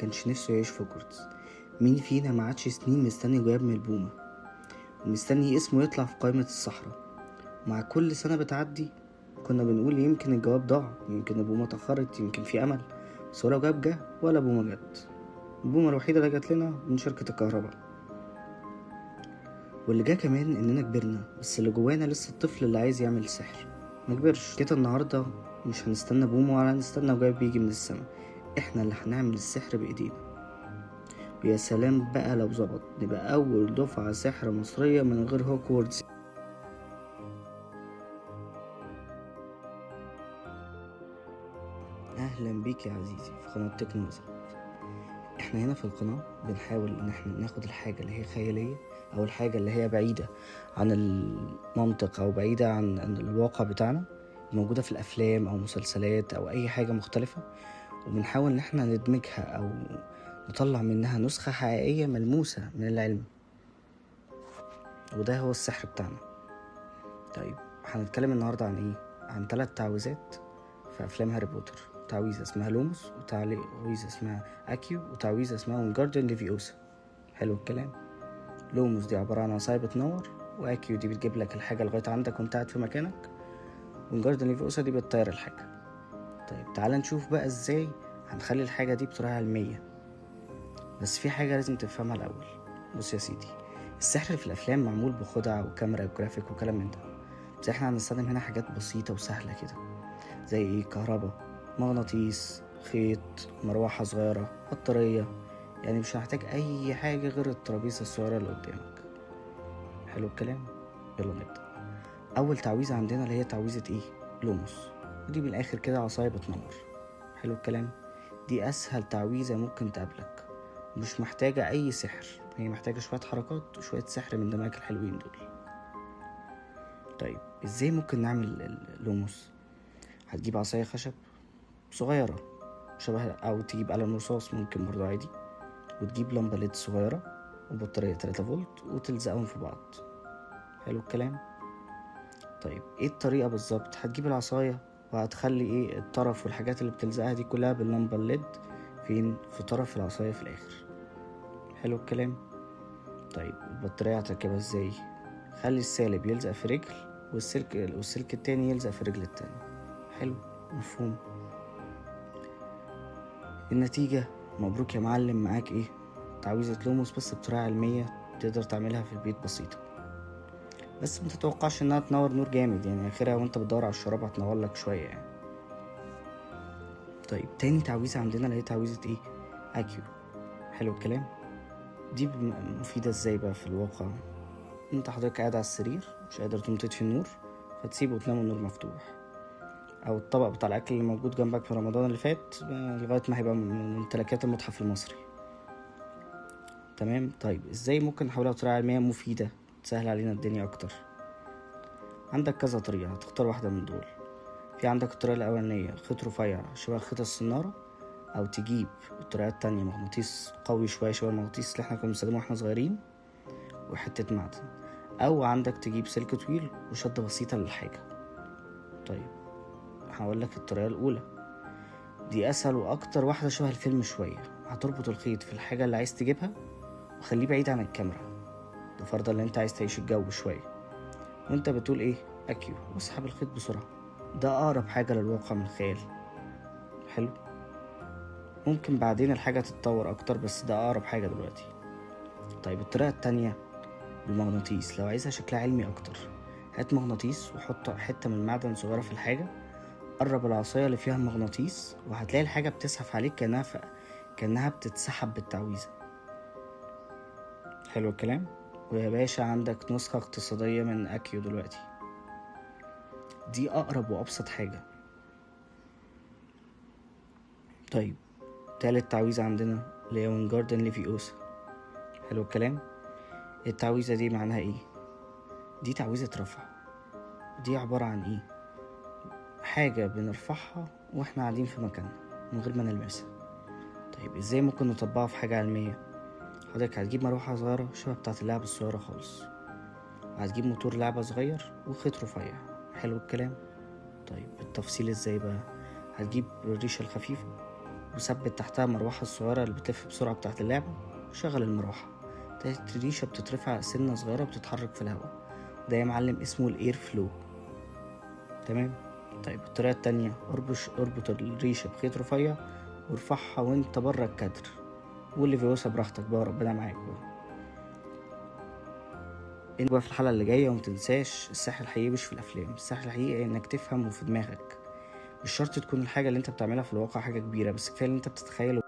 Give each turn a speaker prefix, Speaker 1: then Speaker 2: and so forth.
Speaker 1: كانش نفسه يعيش في هوجورتس؟ مين فينا ما عادش سنين مستني جواب من البومة ومستني اسمه يطلع في قائمة الصحراء؟ مع كل سنة بتعدي كنا بنقول يمكن الجواب ضاع، يمكن البومة اتأخرت، يمكن في أمل. بس ولا جواب جه ولا بومة جت. البومة الوحيدة اللي جت لنا من شركة الكهرباء، واللي جه كمان إننا كبرنا، بس اللي جوانا لسه الطفل اللي عايز يعمل سحر ما كبرش. كده النهاردة مش هنستنى بومة ولا هنستنى جواب بيجي من السما، احنا اللي هنعمل السحر بإيدينا. ويا سلام بقى لو ظبط، نبقى أول دفعة سحر مصرية من غير هوكوردز. أهلا بيك يا عزيزي في قناة تكنو ويزرد. احنا هنا في القناة بنحاول ان احنا ناخد الحاجة اللي هي خيالية او الحاجة اللي هي بعيدة عن المنطق او بعيدة عن الواقع بتاعنا، موجودة في الافلام او مسلسلات او اي حاجة مختلفة، وبنحاول ان احنا ندمجها او نطلع منها نسخة حقيقية ملموسة من العلم، وده هو السحر بتاعنا. طيب هنتكلم النهاردة عن ايه؟ عن 3 تعويذات في افلام هاري بوتر. تعويذة اسمها لوموس، وتعويذة اسمها اكيو، وتعويذة اسمها وينجارديوم ليفيوسا. حلو الكلام. لوموس دي عبارة عن عصاية بتنور، واكيو دي بتجيب لك الحاجة لغاية عندك وانت قاعد في مكانك، وينجارديوم ليفيوسا دي بتطير الحاجة. طيب تعال نشوف بقى ازاي هنخلي الحاجة دي بطريقة علمية. بس في حاجة لازم تفهمها الأول. بص يا سيدي، السحر في الأفلام معمول بخدع وكاميرا وجرافيك وكلام من ده، بس احنا هنستخدم هنا حاجات بسيطة وسهلة كده، زي ايه؟ كهرباء، مغناطيس، خيط، مروحة صغيرة، بطارية. يعني مش هنحتاج أي حاجة غير الترابيزة الصغيرة اللي قدامك. حلو الكلام؟ يلا نبدأ. أول تعويذة عندنا اللي هي تعويذة ايه؟ لوموس. ودي من الآخر كده عصاية بتنور. حلو الكلام؟ دي أسهل تعويذة ممكن تقابلك، مش محتاجة أي سحر، هي محتاجة شوية حركات وشوية سحر من دماغك الحلوين دول. طيب ازاي ممكن نعمل اللوموس؟ هتجيب عصاية خشب صغيرة شبه، أو تجيب قلم رصاص ممكن برضو عادي، وتجيب لمبة ليد صغيرة وبطارية 3 فولت وتلزقهم في بعض. حلو الكلام؟ طيب ايه الطريقة بالظبط؟ هتجيب العصاية وهتخلي ايه الطرف والحاجات اللي بتلزقها دي كلها باللمبة الليد فين؟ في طرف العصاية في الآخر. حلو الكلام؟ طيب البطارية هتركبها ازاي؟ خلي السالب يلزق في رجل، والسلك التاني يلزق في الرجل التاني. حلو، مفهوم؟ النتيجة مبروك يا معلم، معاك ايه؟ تعويذة لوموس، بس بطريقة علمية تقدر تعملها في البيت بسيطة. بس متتوقعش انها تنور نور جامد، يعني اخرها وانت بتدور على الشراب هتنور لك شوية يعني. طيب تاني تعويذة عندنا اللي هي تعويذة ايه؟ اكيو. حلو الكلام؟ دي مفيدة ازاي بقى في الواقع؟ انت حضرتك قاعد على السرير مش قادر تقوم تطفي النور، فتسيبه وتنام النور مفتوح، او الطبق بتاع الاكل اللي موجود جنبك في رمضان اللي فات لغاية ما هيبقى من ممتلكات المتحف المصري. تمام. طيب ازاي ممكن نحولها بطريقة علمية مفيدة تسهل علينا الدنيا اكتر؟ عندك كذا طريقة، هتختار واحدة من دول. في عندك الطريقة الأولانية خيط رفيع شبه خيط السنارة، أو تجيب الطريقة التانية مغناطيس قوي شوية شبه المغناطيس اللي احنا كنا بنستخدمه واحنا صغيرين، وحتة معدن، أو عندك تجيب سلك طويل وشدة بسيطة للحاجة. طيب هقولك الطريقة الأولى، دي أسهل وأكتر واحدة شبه الفيلم شوية. هتربط الخيط في الحاجة اللي عايز تجيبها وخليه بعيد عن الكاميرا، ده فرضا اللي انت عايز تعيش الجو شوية، وانت بتقول ايه؟ اكيو، واسحب الخيط بسرعة. ده اقرب حاجة للواقع من الخيال. حلو. ممكن بعدين الحاجة تتطور اكتر، بس ده اقرب حاجة دلوقتي. طيب الطريقة التانية بالمغناطيس، لو عايزها شكلها علمي اكتر، هات مغناطيس وحط حتة من المعدن صغيرة في الحاجة، قرب العصاية اللي فيها المغناطيس وهتلاقي الحاجة بتزحف عليك كأنها بتتسحب بالتعويذة. حلو الكلام؟ ويا باشا عندك نسخة اقتصادية من اكيو دلوقتي. دي اقرب وابسط حاجة. طيب تالت تعويذة عندنا اللي هي وينجارديوم ليفيوسا. حلو الكلام؟ التعويذة دي معناها ايه؟ دي تعويذة رفع. دي عبارة عن ايه؟ حاجة بنرفعها واحنا قاعدين في مكاننا من غير ما نلمسها. طيب ازاي ممكن نطبقها في حاجة علمية؟ حضرتك هتجيب مروحة صغيرة شبه بتاعة اللعبة الصغيرة خالص، وهتجيب موتور لعبة صغير وخيط رفيع. حلو الكلام؟ طيب التفصيل ازاي بقى؟ هتجيب الريشة الخفيفة وثبت تحتها المروحة الصغيرة اللي بتلف بسرعة بتاعت اللعبة، وشغل المروحة. تالت ريشة بتترفع سنة صغيرة بتتحرك في الهواء، ده يا معلم اسمه الاير فلو. تمام. طيب الطريقة التانية، اربط الريشة بخيط رفيع وارفعها وانت بره الكادر، واللي فيوسها براحتك بقى وربنا معاك بقى. انت بقى في الحلقة اللي جاية ومتنساش السحر الحقيقي مش في الأفلام، السحر الحقيقي انك تفهم وفي دماغك. مش شرط تكون الحاجة اللي انت بتعملها في الواقع حاجة كبيرة، بس كفاية اللي انت بتتخيل